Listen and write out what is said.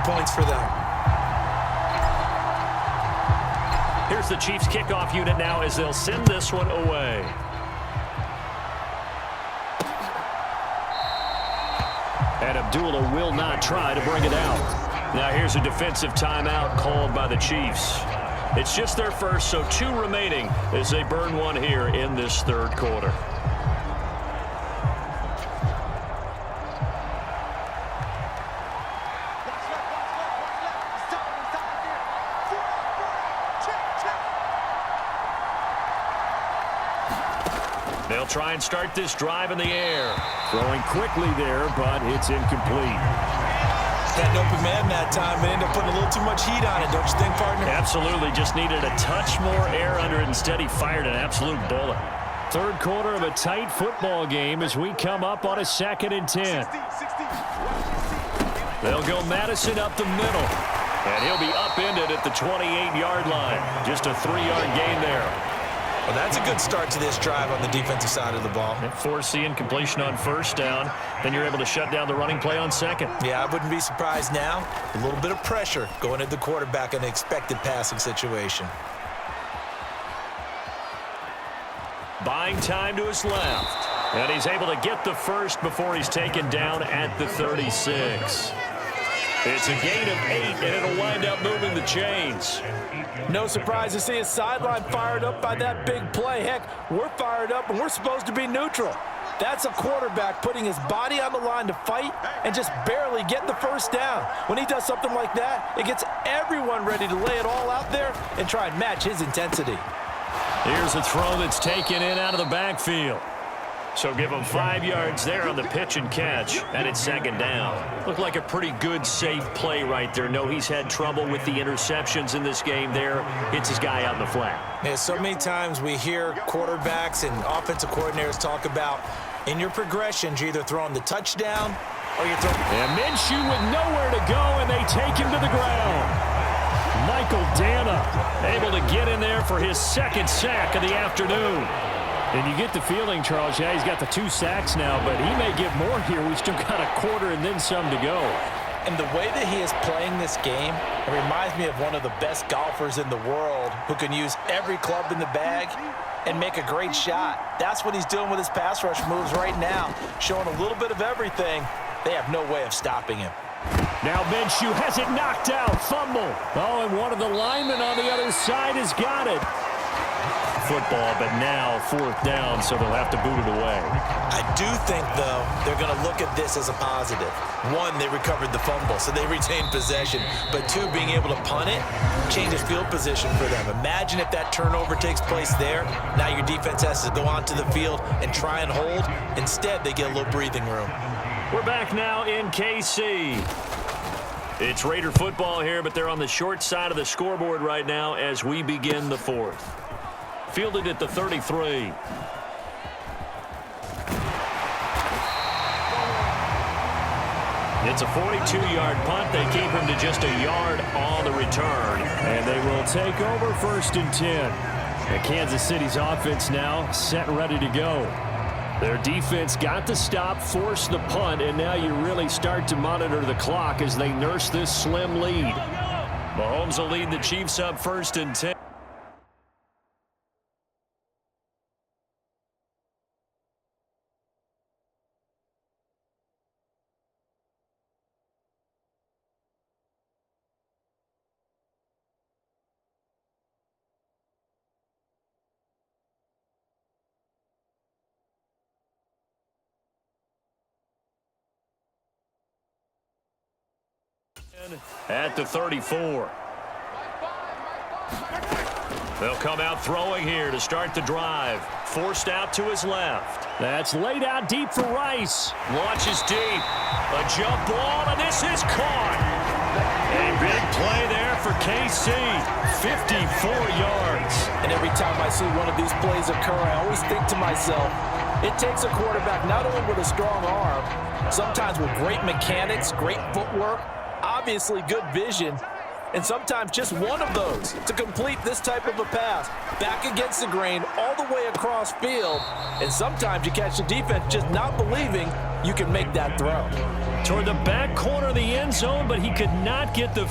points for them. Here's the Chiefs kickoff unit now as they'll send this one away. And Abdullah will not try to bring it out. Now here's a defensive timeout called by the Chiefs. It's just their first, so 2 remaining as they burn one here in this third quarter. They'll try and start this drive in the air. Throwing quickly there, but it's incomplete. Had an open man that time, but ended up putting a little too much heat on it, don't you think, partner? Absolutely. Just needed a touch more air under it. Instead, he fired an absolute bullet. Third quarter of a tight football game as we come up on a 2nd and 10. They'll go Madison up the middle. And he'll be upended at the 28-yard line. Just a 3-yard gain there. Well, that's a good start to this drive on the defensive side of the ball. Force the incompletion on first down. Then you're able to shut down the running play on second. Yeah, I wouldn't be surprised now. A little bit of pressure going at the quarterback in an expected passing situation. Buying time to his left. And he's able to get the first before he's taken down at the 36. It's a gain of 8, and it'll wind up moving the chains. No surprise to see his sideline fired up by that big play. Heck, we're fired up, and we're supposed to be neutral. That's a quarterback putting his body on the line to fight and just barely get the first down. When he does something like that, it gets everyone ready to lay it all out there and try and match his intensity. Here's a throw that's taken in out of the backfield. So give him 5 yards there on the pitch and catch, and it's 2nd down. Looked like a pretty good, safe play right there. No, he's had trouble with the interceptions in this game there. Hits his guy out in the flat. Yeah, so many times we hear quarterbacks and offensive coordinators talk about in your progressions, you're either throwing the touchdown or you're throwing... And Minshew with nowhere to go, and they take him to the ground. Michael Dana able to get in there for his 2nd sack of the afternoon. And you get the feeling, Charles, yeah, he's got the 2 sacks now, but he may get more here. We've still got a quarter and then some to go. And the way that he is playing this game, it reminds me of one of the best golfers in the world who can use every club in the bag and make a great shot. That's what he's doing with his pass rush moves right now, showing a little bit of everything. They have no way of stopping him. Now Minshew has it knocked out. Fumble. Oh, and one of the linemen on the other side has got it. Football, but now 4th down, so they'll have to boot it away. I do think, though, they're going to look at this as a positive. 1, they recovered the fumble, so they retained possession. But 2, being able to punt it changes field position for them. Imagine if that turnover takes place there. Now your defense has to go onto the field and try and hold. Instead, they get a little breathing room. We're back now in KC. It's Raider football here, but they're on the short side of the scoreboard right now as we begin the 4th. Fielded at the 33. It's a 42-yard punt. They keep him to just a yard on the return. And they will take over 1st and 10. And Kansas City's offense now set and ready to go. Their defense got the stop, forced the punt, and now you really start to monitor the clock as they nurse this slim lead. Mahomes will lead the Chiefs up 1st and 10. At the 34. They'll come out throwing here to start the drive. Forced out to his left. That's laid out deep for Rice. Launches deep. A jump ball, and this is caught. A big play there for KC. 54 yards. And every time I see one of these plays occur, I always think to myself, it takes a quarterback not only with a strong arm, sometimes with great mechanics, great footwork, obviously good vision, and sometimes just one of those to complete this type of a pass. Back against the grain, all the way across field, and sometimes you catch the defense just not believing you can make that throw. Toward the back corner of the end zone, but he could not get the